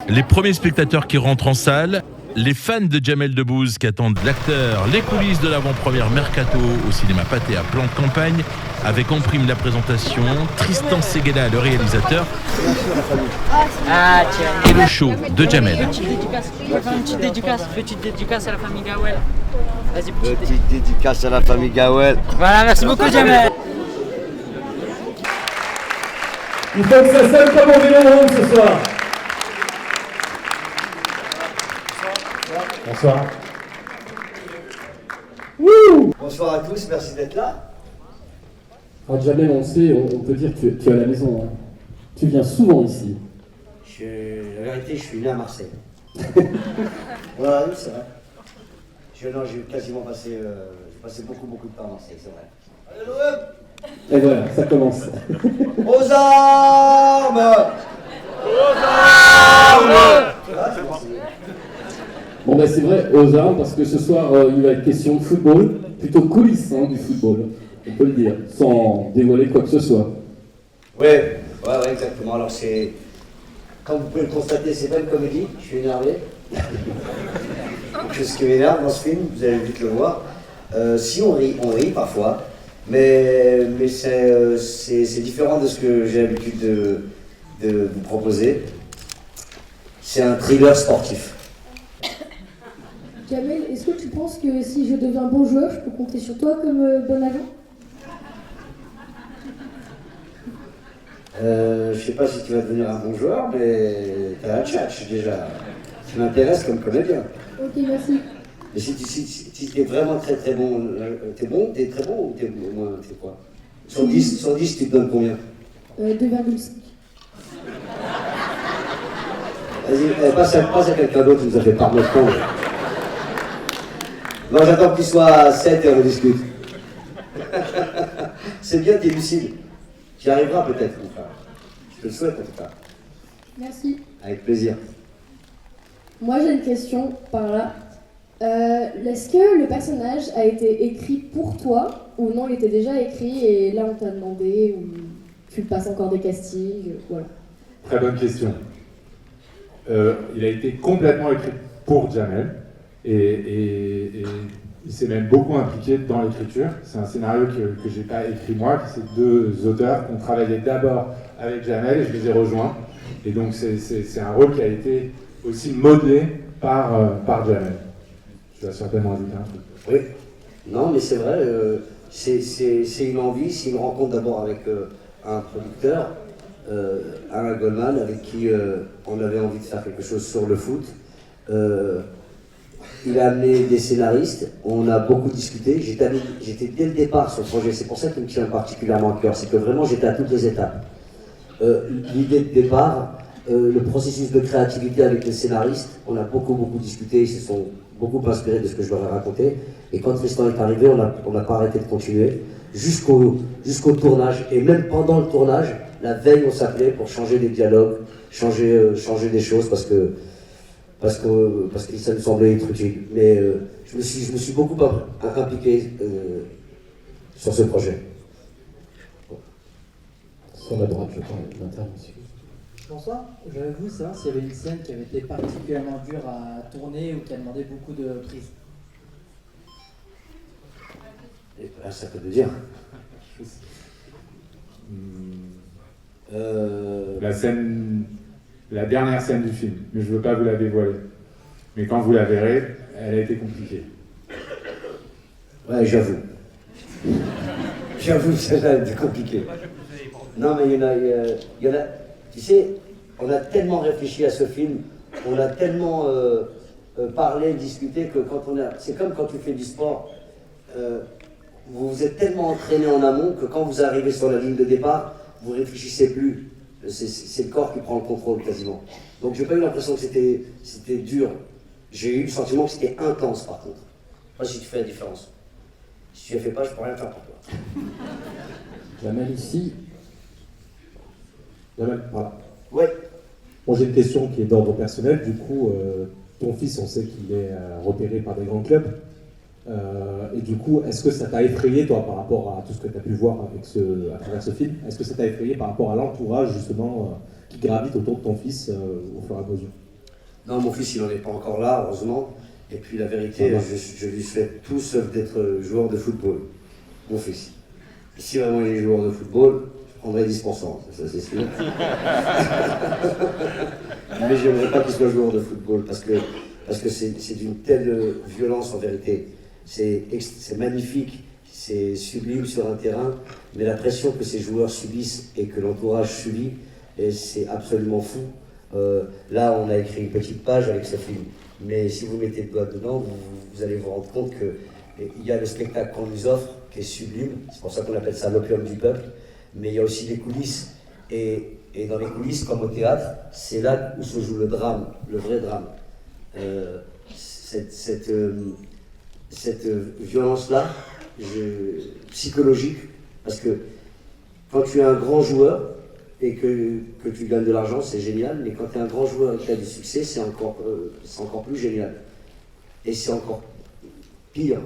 Les premiers spectateurs qui rentrent en salle, les fans de Jamel Debbouze qui attendent l'acteur, les coulisses de l'avant-première Mercato au cinéma Pathé à Plan de Campagne, avec en prime la présentation, Tristan Seguela, le réalisateur, et le show de Jamel. Petite dédicace à la famille Gawel. Vas-y, petite dédicace à la famille Gawel. Voilà, merci beaucoup Jamel. Il faut que ça sonne comme au Vélodrome ce soir. Bonsoir. Bonsoir à tous, merci d'être là. Alors Jamel, on sait, on peut dire que tu es à la maison. Hein. Tu viens souvent ici. La vérité, je suis né à Marseille. Voilà, oui, c'est vrai. J'ai quasiment passé, j'ai passé beaucoup de temps à Marseille, c'est vrai. Allez, et voilà, ça commence. Aux armes! Aux armes! Bon ben c'est vrai, aux armes, parce que ce soir il va être question de football, plutôt coulisses du football, on peut le dire, sans dévoiler quoi que ce soit. Ouais, exactement. Alors c'est, comme vous pouvez le constater, c'est pas une comédie, je suis énervé. C'est ce qui m'énerve dans ce film, vous allez vite le voir. Si on rit parfois, mais c'est différent de ce que j'ai l'habitude de vous proposer. C'est un thriller sportif. Jamel, est-ce que tu penses que si je deviens bon joueur, je peux compter sur toi comme bon agent? Je sais pas si tu vas devenir un bon joueur, mais t'as la tchatch déjà. Tu m'intéresses comme comédien. Ok, merci. Et si t'es vraiment très bon, t'es très bon ou t'es moins, t'es quoi? Sur 10, tu te donnes combien? 2,5. Vas-y, passe à quelqu'un d'autre qui nous a fait part notre temps. Non, j'attends qu'il soit 7 et on discute. C'est bien, t'es lucide. Tu y arriveras peut-être, mon frère. Je te le souhaite en tout cas. Merci. Avec plaisir. Moi j'ai une question par là. Est-ce que le personnage a été écrit pour toi ou non, il était déjà écrit et là on t'a demandé ou tu passes encore des castings, voilà. Très bonne question. Il a été complètement écrit pour Jamel et il s'est même beaucoup impliqué dans l'écriture. C'est un scénario que j'ai pas écrit moi, c'est deux auteurs qui ont travaillé d'abord avec Jamel et je les ai rejoints. Et donc c'est un rôle qui a été aussi modelé par Jamel. Tu vas certainement ajouter un truc. Oui. Non, mais c'est vrai, c'est une envie, c'est une rencontre d'abord avec un producteur, Alain Goldman, avec qui on avait envie de faire quelque chose sur le foot. Il a amené des scénaristes, on a beaucoup discuté, j'étais dès le départ sur le projet, c'est pour ça qu'il me tient particulièrement à cœur, c'est que vraiment j'étais à toutes les étapes. L'idée de départ, le processus de créativité avec les scénaristes, on a beaucoup discuté, ils se sont beaucoup inspirés de ce que je leur ai raconté, et quand Tristan est arrivé, on n'a pas arrêté de continuer, jusqu'au tournage, et même pendant le tournage, la veille on s'appelait pour changer des dialogues, changer des choses, parce que ça me semblait être utile. Mais je me suis beaucoup impliqué sur ce projet. Sur la droite, je parle l'intervention. Bonsoir, j'aurais voulu savoir s'il y avait une scène qui avait été particulièrement dure à tourner ou qui a demandé beaucoup de prise. Et ben, ça peut te dire. La dernière scène du film, mais je ne veux pas vous la dévoiler. Mais quand vous la verrez, elle a été compliquée. Ouais, j'avoue. J'avoue, celle-là a été compliquée. Non, mais il y en a. Tu sais, on a tellement réfléchi à ce film, on a tellement parlé, discuté, que c'est comme quand tu fais du sport. Vous vous êtes tellement entraîné en amont que quand vous arrivez sur la ligne de départ, vous ne réfléchissez plus. C'est le corps qui prend le contrôle quasiment. Donc j'ai pas eu l'impression que c'était dur. J'ai eu le sentiment que c'était intense par contre. Je sais pas si tu fais la différence. Si tu la fais pas, je peux rien faire pour toi. Jamel ici. Jamel, voilà. Ouais. Bon, j'ai une question qui est d'ordre personnel. Du coup, ton fils, on sait qu'il est repéré par des grands clubs. Et du coup, est-ce que ça t'a effrayé, toi, par rapport à tout ce que tu as pu voir à travers ce film? Est-ce que ça t'a effrayé par rapport à l'entourage, justement, qui gravite autour de ton fils au fur et à mesure? Non, mon fils, il n'en est pas encore là, heureusement. Et puis la vérité, je lui souhaite tout sauf d'être joueur de football. Mon fils. Si vraiment il est joueur de football, je prendrais 10%, ça c'est sûr. Mais j'aimerais pas qu'il soit joueur de football parce que c'est d'une telle violence en vérité. C'est magnifique, c'est sublime sur un terrain, mais la pression que ces joueurs subissent et que l'entourage subit, c'est absolument fou. Là, on a écrit une petite page avec ce film, mais si vous mettez le doigt dedans, vous allez vous rendre compte qu'il y a le spectacle qu'on nous offre, qui est sublime, c'est pour ça qu'on appelle ça l'opium du peuple, mais il y a aussi les coulisses, et dans les coulisses, comme au théâtre, c'est là où se joue le drame, le vrai drame. Cette violence-là, psychologique, parce que quand tu es un grand joueur, et que tu gagnes de l'argent, c'est génial, mais quand tu es un grand joueur et que tu as du succès, c'est encore plus génial. Et c'est encore pire.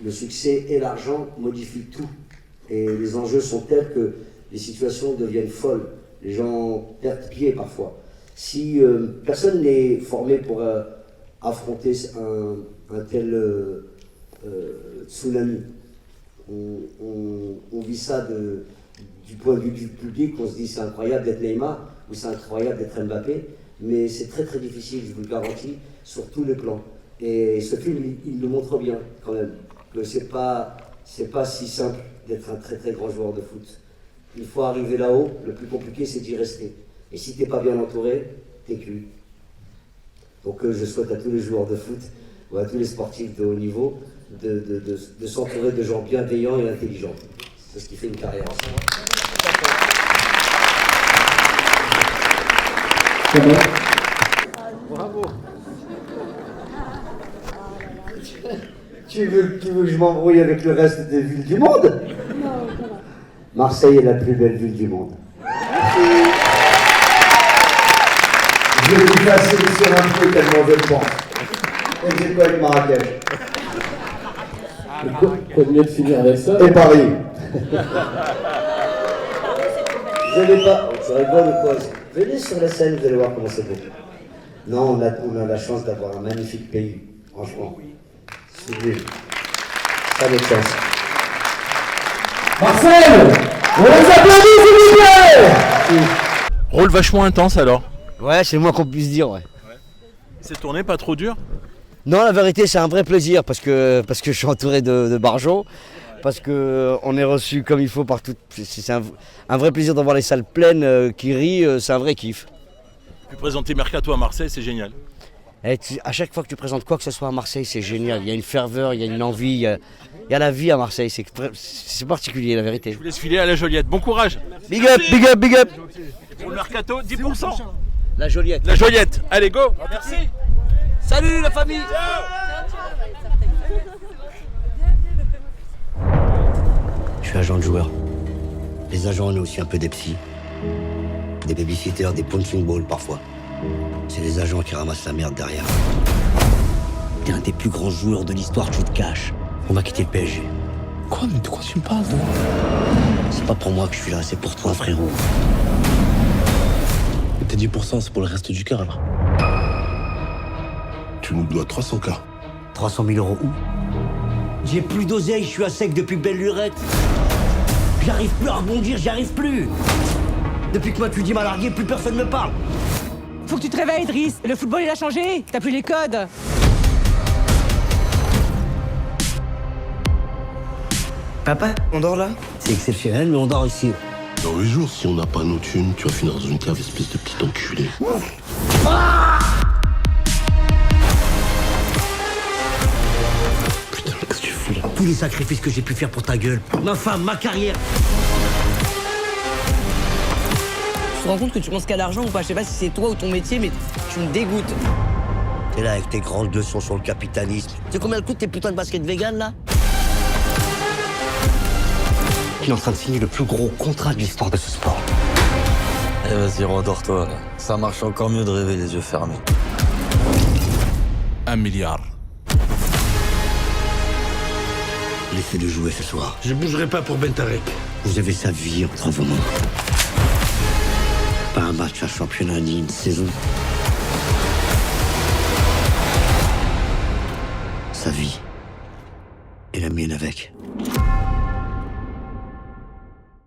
Le succès et l'argent modifient tout. Et les enjeux sont tels que les situations deviennent folles. Les gens perdent pied parfois. Si personne n'est formé pour affronter un tel tsunami, on vit ça du point de vue du public, on se dit c'est incroyable d'être Neymar ou c'est incroyable d'être Mbappé, mais c'est très très difficile, je vous le garantis, sur tous les plans. Et ce film, il le montre bien quand même, que c'est pas si simple d'être un très très grand joueur de foot. Il faut arriver là-haut, le plus compliqué c'est d'y rester. Et si t'es pas bien entouré, t'es cuit. Donc je souhaite à tous les joueurs de foot ou à tous les sportifs de haut niveau de s'entourer de gens bienveillants et intelligents. C'est ce qui fait une carrière ensemble. Bravo. Tu veux que je m'embrouille avec le reste des villes du monde? Non, ça va. Marseille est la plus belle ville du monde. Je vais vous passer sur un peu tellement je le pense. Et j'ai quoi avec Marrakech? Quoi de mieux de finir avec ça? Et Paris. Vous n'allez pas... Tu rigoles ou quoi? Venez sur la scène, vous allez voir comment c'est beau. Non, on a la chance d'avoir un magnifique pays, franchement. Sublime. Ça me chance. Marcel, on les applaudit s'il vous plaît. Rôle vachement intense alors. Ouais, c'est le moins qu'on puisse dire, ouais. C'est tourné pas trop dur? Non, la vérité, c'est un vrai plaisir parce que je suis entouré de barjots, parce qu'on est reçu comme il faut partout. C'est un vrai plaisir d'avoir les salles pleines qui rient, c'est un vrai kiff. Puis présenter Mercato à Marseille, c'est génial. Et à chaque fois que tu présentes quoi que ce soit à Marseille, c'est génial. Il y a une ferveur, il y a une envie, il y a la vie à Marseille. C'est particulier, la vérité. Je vous laisse filer à la Joliette. Bon courage. Big up, big up, big up. Et pour le Mercato, 10%. La Joliette. La Joliette. Allez, go. Merci. Salut la famille. Je suis agent de joueur. Les agents, on est aussi un peu des psys. Des babysitters, des punching balls parfois. C'est les agents qui ramassent la merde derrière. T'es un des plus grands joueurs de l'histoire, tu te caches. On va quitter le PSG. Quoi? Mais de quoi tu me parles, toi? C'est pas pour moi que je suis là, c'est pour toi, frérot. Et tes 10%, c'est pour le reste du cœur, alors? Tu nous dois 300K. 300 000 € où? J'ai plus d'oseille, je suis à sec depuis belle lurette. J'arrive plus à rebondir, j'y arrive plus. Depuis que Matuidi m'a largué, plus personne me parle. Faut que tu te réveilles, Driss. Le football, il a changé. T'as plus les codes. Papa, on dort là? C'est exceptionnel, mais on dort ici. Dans 8 jours, si on n'a pas nos thunes, tu vas finir dans une cave, espèce de petit enculé. Putain, qu'est-ce que tu fous là? Tous les sacrifices que j'ai pu faire pour ta gueule. Ma femme, ma carrière. Tu te rends compte que tu penses qu'à l'argent ou pas? Je sais pas si c'est toi ou ton métier, mais tu me dégoûtes. T'es là avec tes grandes leçons sur le capitalisme. Tu sais combien coûtent tes putains de baskets vegan là? Il est en train de signer le plus gros contrat de l'histoire de ce sport. Eh vas-y, rendors-toi. Ça marche encore mieux de rêver les yeux fermés. 1 milliard. Laissez-le jouer ce soir. Je bougerai pas pour Bentarek. Vous avez sa vie entre vos mains. Pas un match, un championnat ni une saison. sa vie. Et la mienne avec.